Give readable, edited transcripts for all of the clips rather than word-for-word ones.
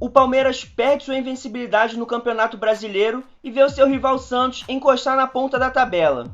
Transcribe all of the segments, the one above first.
O Palmeiras perde sua invencibilidade no Campeonato Brasileiro e vê o seu rival Santos encostar na ponta da tabela.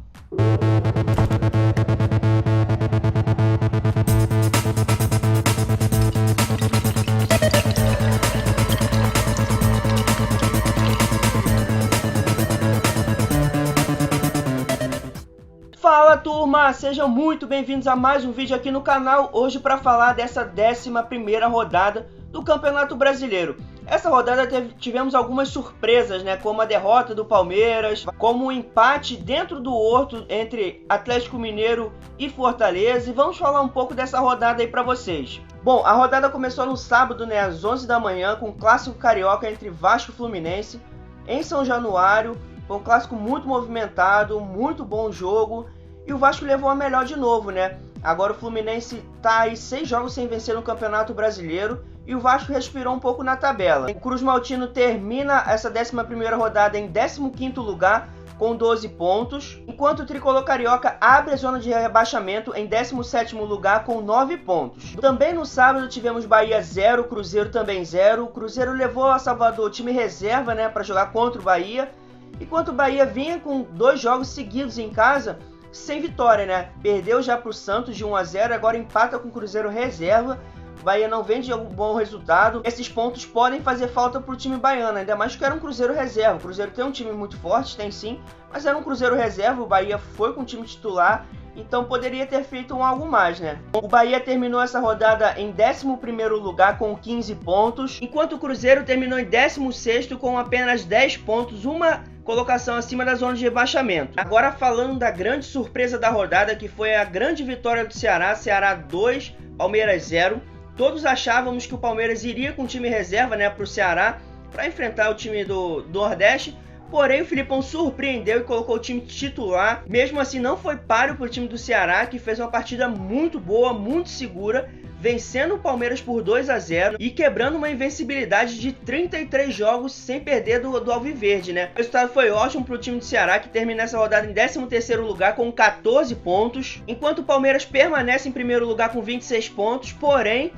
Fala turma, sejam muito bem-vindos a mais um vídeo aqui no canal, hoje para falar dessa 11ª rodada do Campeonato Brasileiro. Essa rodada tivemos algumas surpresas, né, como a derrota do Palmeiras, como o empate dentro do Horto entre Atlético Mineiro e Fortaleza, e vamos falar um pouco dessa rodada aí para vocês. Bom, a rodada começou no sábado, né, às 11 da manhã, com o clássico carioca entre Vasco e Fluminense, em São Januário. Foi um clássico muito movimentado, muito bom jogo, e o Vasco levou a melhor de novo, né? Agora o Fluminense tá aí 6 jogos sem vencer no Campeonato Brasileiro e o Vasco respirou um pouco na tabela. O Cruz Maltino termina essa 11ª rodada em 15º lugar com 12 pontos, enquanto o Tricolor Carioca abre a zona de rebaixamento em 17º lugar com 9 pontos. Também no sábado tivemos Bahia 0, Cruzeiro também 0. O Cruzeiro levou a Salvador time reserva, né, para jogar contra o Bahia, enquanto o Bahia vinha com 2 jogos seguidos em casa sem vitória, né? Perdeu já para o Santos de 1-0, agora empata com o Cruzeiro reserva. O Bahia não vem de um bom resultado. Esses pontos podem fazer falta para o time baiano, ainda mais que era um Cruzeiro reserva. O Cruzeiro tem um time muito forte, tem sim, mas era um Cruzeiro reserva. O Bahia foi com o time titular, então poderia ter feito algo mais, né? O Bahia terminou essa rodada em 11º lugar com 15 pontos, enquanto o Cruzeiro terminou em 16º com apenas 10 pontos, uma colocação acima da zona de rebaixamento. Agora falando da grande surpresa da rodada, que foi a grande vitória do Ceará, Ceará 2, Palmeiras 0. Todos achávamos que o Palmeiras iria com o time reserva, né, para o Ceará, para enfrentar o time do Nordeste. Porém, o Filipão surpreendeu e colocou o time titular. Mesmo assim, não foi páreo para o time do Ceará, que fez uma partida muito boa, muito segura, vencendo o Palmeiras por 2-0 e quebrando uma invencibilidade de 33 jogos sem perder do Alviverde, né? O resultado foi ótimo para o time do Ceará, que termina essa rodada em 13º lugar com 14 pontos, enquanto o Palmeiras permanece em primeiro lugar com 26 pontos, porém,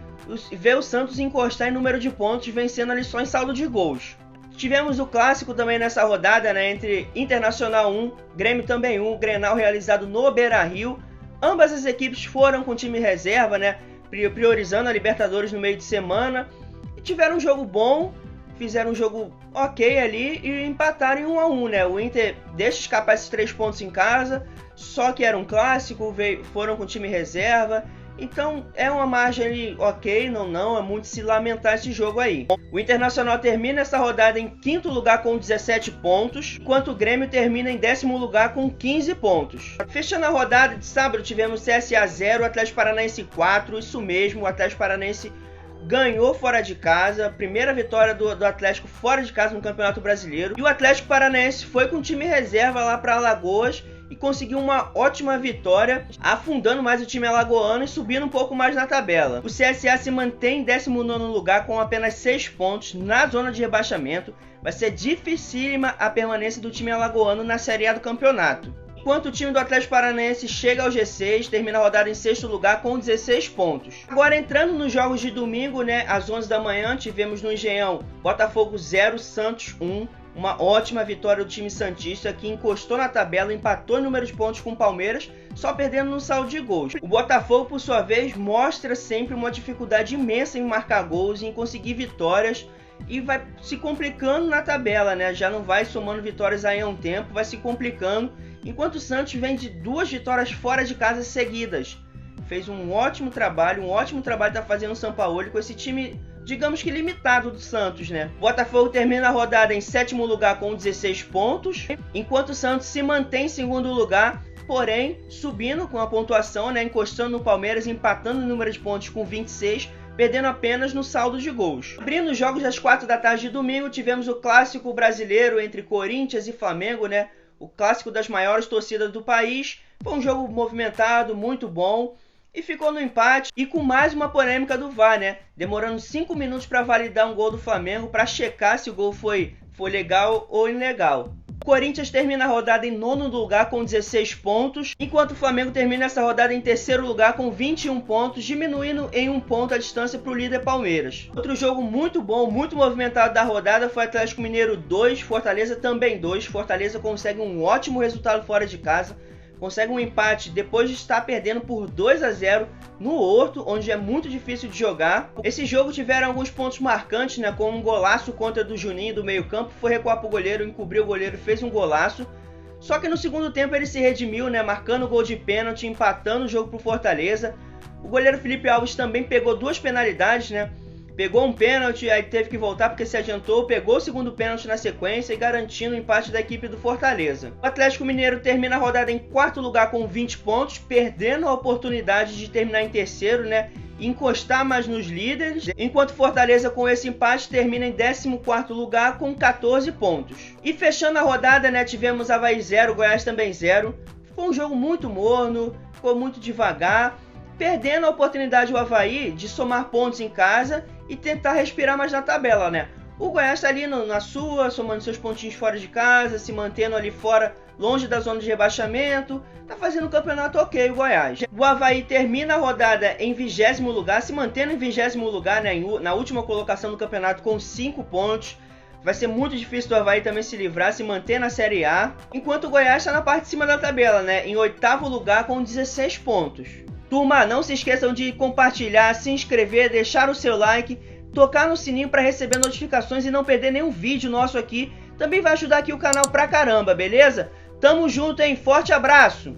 vê o Santos encostar em número de pontos, vencendo ali só em saldo de gols. Tivemos o clássico também nessa rodada, né, entre Internacional 1, Grêmio também 1, Grenal realizado no Beira-Rio. Ambas as equipes foram com time reserva, né, priorizando a Libertadores no meio de semana. E tiveram um jogo bom, fizeram um jogo ok ali e empataram em 1-1, né. O Inter deixa escapar esses 3 pontos em casa, só que era um clássico, foram com time reserva. Então é uma margem ali ok, não é muito se lamentar esse jogo aí. O Internacional termina essa rodada em 5º lugar com 17 pontos, enquanto o Grêmio termina em 10º lugar com 15 pontos. Fechando a rodada de sábado, tivemos CSA 0, Atlético Paranaense 4, isso mesmo, o Atlético Paranaense ganhou fora de casa, primeira vitória do Atlético fora de casa no Campeonato Brasileiro. E o Atlético Paranaense foi com time reserva lá para Alagoas e conseguiu uma ótima vitória, afundando mais o time alagoano e subindo um pouco mais na tabela. O CSA se mantém em 19º lugar com apenas 6 pontos na zona de rebaixamento. Vai ser dificílima a permanência do time alagoano na Série A do campeonato. Enquanto o time do Atlético Paranaense chega ao G6, termina a rodada em 6º lugar com 16 pontos. Agora entrando nos jogos de domingo, né, às 11 da manhã, tivemos no Engenhão Botafogo 0, Santos 1. Uma ótima vitória do time santista, que encostou na tabela, empatou em número de pontos com o Palmeiras, só perdendo no saldo de gols. O Botafogo, por sua vez, mostra sempre uma dificuldade imensa em marcar gols e em conseguir vitórias, e vai se complicando na tabela, né? Já não vai somando vitórias aí há um tempo, vai se complicando, enquanto o Santos vem de 2 vitórias fora de casa seguidas. Fez um ótimo trabalho está fazendo o Sampaoli com esse time, digamos que limitado do Santos, né? O Botafogo termina a rodada em 7º lugar com 16 pontos, enquanto o Santos se mantém em 2º lugar, porém subindo com a pontuação, né? Encostando no Palmeiras, empatando o número de pontos com 26, perdendo apenas no saldo de gols. Abrindo os jogos das 4 da tarde de domingo, tivemos o clássico brasileiro entre Corinthians e Flamengo, né? O clássico das maiores torcidas do país. Foi um jogo movimentado, muito bom. E ficou no empate e com mais uma polêmica do VAR, né? Demorando 5 minutos para validar um gol do Flamengo para checar se o gol foi legal ou ilegal. O Corinthians termina a rodada em 9º lugar com 16 pontos, enquanto o Flamengo termina essa rodada em 3º lugar com 21 pontos, diminuindo em 1 ponto a distância para o líder Palmeiras. Outro jogo muito bom, muito movimentado da rodada foi Atlético Mineiro 2, Fortaleza também 2. Fortaleza consegue um ótimo resultado fora de casa, consegue um empate depois de estar perdendo por 2-0 no Horto, onde é muito difícil de jogar. Esse jogo tiveram alguns pontos marcantes, né, como um golaço contra do Juninho do meio campo, foi recuar para o goleiro, encobriu o goleiro e fez um golaço. Só que no segundo tempo ele se redimiu, né, marcando o gol de pênalti, empatando o jogo para o Fortaleza. O goleiro Felipe Alves também pegou 2 penalidades, né? Pegou um pênalti, aí teve que voltar porque se adiantou, pegou o segundo pênalti na sequência e garantindo o empate da equipe do Fortaleza. O Atlético Mineiro termina a rodada em 4º lugar com 20 pontos, perdendo a oportunidade de terminar em 3º, né? E encostar mais nos líderes, enquanto Fortaleza com esse empate termina em 14º lugar com 14 pontos. E fechando a rodada, né, tivemos Avaí 0, Goiás também 0. Foi um jogo muito morno, ficou muito devagar, perdendo a oportunidade o Avaí de somar pontos em casa e tentar respirar mais na tabela, né? O Goiás está ali na sua, somando seus pontinhos fora de casa, se mantendo ali fora, longe da zona de rebaixamento, tá fazendo um campeonato ok o Goiás. O Avaí termina a rodada em 20º lugar, se mantendo em 20º lugar, né, na última colocação do campeonato com 5 pontos. Vai ser muito difícil do Avaí também se livrar, se manter na Série A, enquanto o Goiás está na parte de cima da tabela, né, em 8º lugar com 16 pontos. Turma, não se esqueçam de compartilhar, se inscrever, deixar o seu like, tocar no sininho para receber notificações e não perder nenhum vídeo nosso aqui. Também vai ajudar aqui o canal pra caramba, beleza? Tamo junto, hein? Forte abraço!